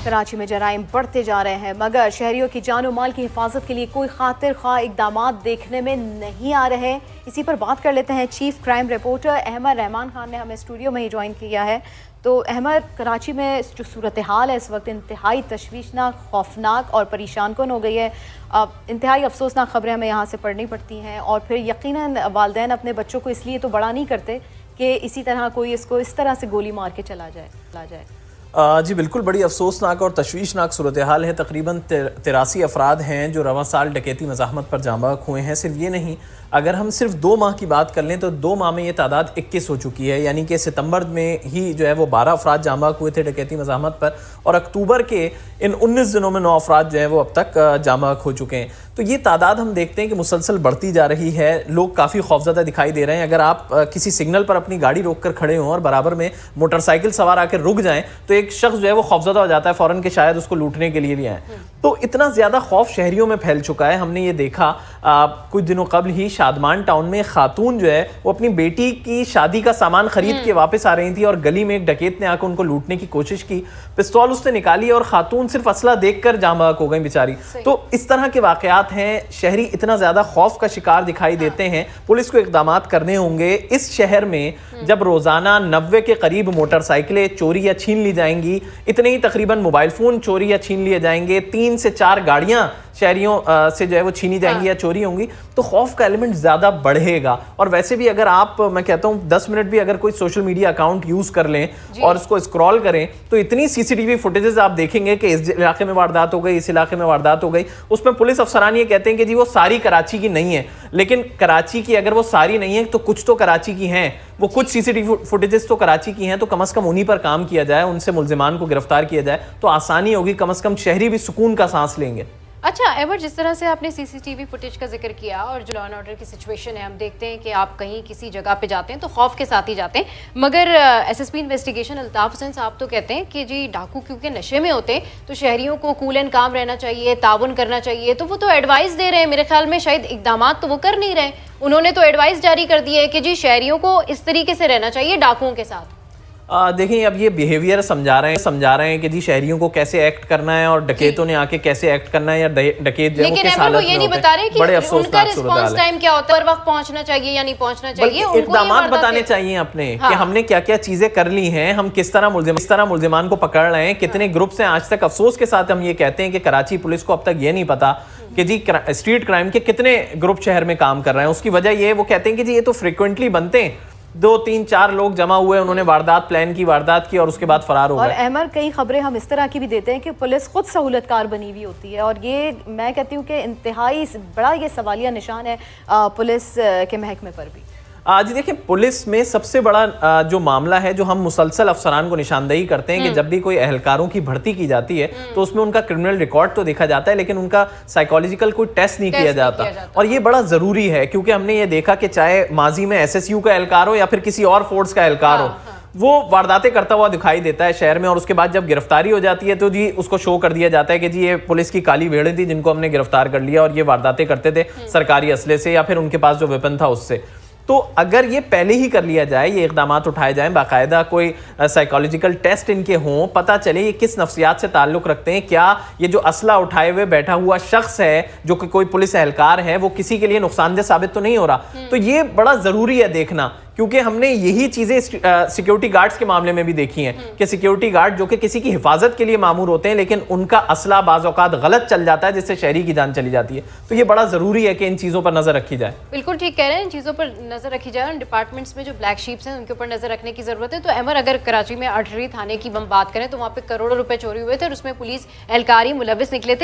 کراچی میں جرائم بڑھتے جا رہے ہیں مگر شہریوں کی جان و مال کی حفاظت کے لیے کوئی خاطر خواہ اقدامات دیکھنے میں نہیں آ رہے۔ اسی پر بات کر لیتے ہیں، چیف کرائم رپورٹر احمد رحمان خان نے ہمیں اسٹوڈیو میں ہی جوائن کیا ہے۔ تو احمد، کراچی میں جو صورتحال ہے اس وقت انتہائی تشویشناک، خوفناک اور پریشان کن ہو گئی ہے۔ انتہائی افسوسناک خبریں ہمیں یہاں سے پڑھنی پڑتی ہیں، اور پھر یقیناً والدین اپنے بچوں کو اس لیے تو بڑا نہیں کرتے کہ اسی طرح کوئی اس کو اس طرح سے گولی مار کے چلا جائے۔ جی بالکل، بڑی افسوسناک اور تشویشناک صورتحال ہے۔ تقریباً 83 افراد ہیں جو رواں سال ڈکیتی مزاحمت پر جاں بحق ہوئے ہیں۔ صرف یہ نہیں، اگر ہم صرف 2 ماہ کی بات کر لیں تو 2 ماہ میں یہ تعداد 21 ہو چکی ہے، یعنی کہ ستمبر میں ہی جو ہے وہ 12 افراد جاں بحق ہوئے تھے ڈکیتی مزاحمت پر، اور اکتوبر کے ان 19 دنوں میں 9 افراد جو ہیں وہ اب تک جاں بحق ہو چکے ہیں۔ تو یہ تعداد ہم دیکھتے ہیں کہ مسلسل بڑھتی جا رہی ہے۔ لوگ کافی خوفزدہ دکھائی دے رہے ہیں۔ اگر آپ کسی سگنل پر اپنی گاڑی روک کر کھڑے ہوں اور برابر میں موٹر سائیکل سوار آ کے رک جائیں تو ایک شخص جو ہے وہ خوفزدہ ہو جاتا ہے فوراً کہ شاید اس کو لوٹنے کے لیے بھی آئیں۔ تو اتنا زیادہ خوف شہریوں میں پھیل چکا ہے۔ ہم نے یہ دیکھا کچھ دنوں قبل ہی شادمان ٹاؤن میں خاتون جو ہے وہ اپنی بیٹی کی شادی کا سامان خرید کے واپس آ رہی تھی اور گلی میں ایک ڈکیت نے آ کے ان کو لوٹنے کی کوشش کی۔ پستول اس نے نکالی اور خاتون صرف اسلحہ دیکھ کر جاں بحق ہو گئی بیچاری۔ تو اس طرح کے واقعات ہیں۔ شہری اتنا زیادہ خوف کا شکار دکھائی دیتے ہیں، پولیس کو اقدامات کرنے ہوں گے۔ اس شہر میں جب روزانہ 90 کے قریب موٹر سائیکلیں چوری یا چھین لی جائیں گی، اتنے ہی تقریباً موبائل فون چوری یا چھین لیے جائیں گے، 3 سے 4 گاڑیاں شہریوں سے جو ہے وہ چھینی جائیں گی یا چوری ہوں گی، تو خوف کا ایلیمنٹ زیادہ بڑھے گا۔ اور ویسے بھی اگر آپ، میں کہتا ہوں 10 منٹ بھی اگر کوئی سوشل میڈیا اکاؤنٹ یوز کر لیں اور اس کو اسکرول کریں تو اتنی سی سی ٹی وی فوٹیجز آپ دیکھیں گے کہ اس علاقے میں واردات ہو گئی، اس علاقے میں واردات ہو گئی۔ اس میں پولیس افسران یہ کہتے ہیں کہ جی وہ ساری کراچی کی نہیں ہے، لیکن کراچی کی اگر وہ ساری نہیں ہے تو کچھ تو کراچی کی ہیں، وہ کچھ سی سی ٹی وی فوٹیجز تو کراچی کی ہیں، تو کم از کم انہی پر کام کیا جائے، ان سے ملزمان کو گرفتار کیا جائے تو آسانی ہوگی، کم از کم شہری بھی سکون کا سانس لیں گے۔ اچھا ایور، جس طرح سے آپ نے سی سی ٹی وی فوٹیج کا ذکر کیا اور جو لا اینڈ آرڈر کی سچویشن ہے، ہم دیکھتے ہیں کہ آپ کہیں کسی جگہ پہ جاتے ہیں تو خوف کے ساتھ ہی جاتے ہیں، مگر S S P investigation Altaf Hussain صاحب تو کہتے ہیں کہ جی ڈاکو کیونکہ نشے میں ہوتے ہیں تو شہریوں کو کول اینڈ کام رہنا چاہیے، تعاون کرنا چاہیے، تو وہ تو ایڈوائز دے رہے ہیں، میرے خیال میں شاید اقدامات تو وہ کر نہیں رہے، انہوں نے تو ایڈوائز جاری کر دی ہے کہ جی شہریوں کو اس طریقے سے رہنا چاہیے ڈاکوؤں کے ساتھ۔ دیکھیں اب یہ بیہیویئر سمجھا رہے ہیں کہ جی شہریوں کو کیسے ایکٹ کرنا ہے اور ڈکیتوں نے آ کے کیسے ایکٹ کرنا ہے، یا ڈکیت جو ہے وہ کس حالت میں ہوتے ہیں۔ لیکن وہ یہ نہیں بتا رہے کہ ان کا ریسپانس ٹائم کیا ہوتا ہے، ہر وقت پہنچنا چاہیے یا نہیں پہنچنا چاہیے، اقدامات بتانے چاہیے اپنے کہ ہم نے کیا کیا چیزیں کر لی ہیں، ہم کس طرح ملزمان کو پکڑ رہے ہیں، کتنے گروپس ہیں۔ آج تک افسوس کے ساتھ ہم یہ کہتے ہیں کہ کراچی پولیس کو اب تک یہ نہیں پتا کہ جی اسٹریٹ کرائم کے کتنے گروپ شہر میں کام کر رہے ہیں۔ اس کی وجہ یہ وہ کہتے ہیں کہ جی یہ تو فریکوینٹلی بنتے ہیں، 2 3 4 لوگ جمع ہوئے، انہوں نے واردات پلان کی، واردات کی اور اس کے بعد فرار ہو گئے۔ اور احمد، کئی خبریں ہم اس طرح کی بھی دیتے ہیں کہ پولیس خود سہولت کار بنی ہوئی ہوتی ہے، اور یہ میں کہتی ہوں کہ انتہائی بڑا یہ سوالیہ نشان ہے پولیس کے محکمے پر بھی۔ جی دیکھیں، پولیس میں سب سے بڑا جو معاملہ ہے جو ہم مسلسل افسران کو نشاندہی کرتے ہیں کہ جب بھی کوئی اہلکاروں کی بھرتی کی جاتی ہے تو اس میں ان کا کرمنل ریکارڈ تو دیکھا جاتا ہے لیکن ان کا سائیکولوجیکل کوئی ٹیسٹ نہیں کیا جاتا، اور یہ بڑا ضروری ہے کیونکہ ہم نے یہ دیکھا کہ چاہے ماضی میں ایس ایس یو کا اہلکار ہو یا پھر کسی اور فورس کا اہلکار ہو، وہ وارداتیں کرتا ہوا دکھائی دیتا ہے شہر میں، اور اس کے بعد جب گرفتاری ہو جاتی ہے تو جی اس کو شو کر دیا جاتا ہے کہ جی یہ پولیس کی کالی بھیڑیں تھی جن کو ہم نے گرفتار کر لیا اور یہ وارداتیں کرتے تھے سرکاری اسلحے سے یا پھر ان کے پاس جو ویپن تھا اس سے۔ تو اگر یہ پہلے ہی کر لیا جائے، یہ اقدامات اٹھائے جائیں، باقاعدہ کوئی سائیکالوجیکل ٹیسٹ ان کے ہوں، پتہ چلے یہ کس نفسیات سے تعلق رکھتے ہیں، کیا یہ جو اسلحہ اٹھائے ہوئے بیٹھا ہوا شخص ہے جو کہ کوئی پولیس اہلکار ہے وہ کسی کے لیے نقصان دہ ثابت تو نہیں ہو رہا، تو یہ بڑا ضروری ہے دیکھنا، کیونکہ ہم نے یہی چیزیں سیکیورٹی گارڈز کے معاملے میں بھی دیکھی ہیں کہ سیکیورٹی گارڈ جو کہ کسی کی حفاظت کے لیے مامور ہوتے ہیں لیکن ان کا اسلحہ بعض اوقات غلط چل جاتا ہے جس سے شہری کی جان چلی جاتی ہے، تو یہ بڑا ضروری ہے کہ ان چیزوں پر نظر رکھی جائے۔ بالکل ٹھیک کہہ رہے ہیں، ان چیزوں پر نظر رکھی جائے، ان ڈپارٹمنٹس میں جو بلیک شیپس ہیں ان کے اوپر نظر رکھنے کی ضرورت ہے۔ تو احمد، اگر کراچی میں اٹری تھانے کی ہم بات کریں تو وہاں پہ کروڑوں روپے چوری ہوئے تھے اور اس میں پولیس اہلکار ہی ملوث نکلے تھے۔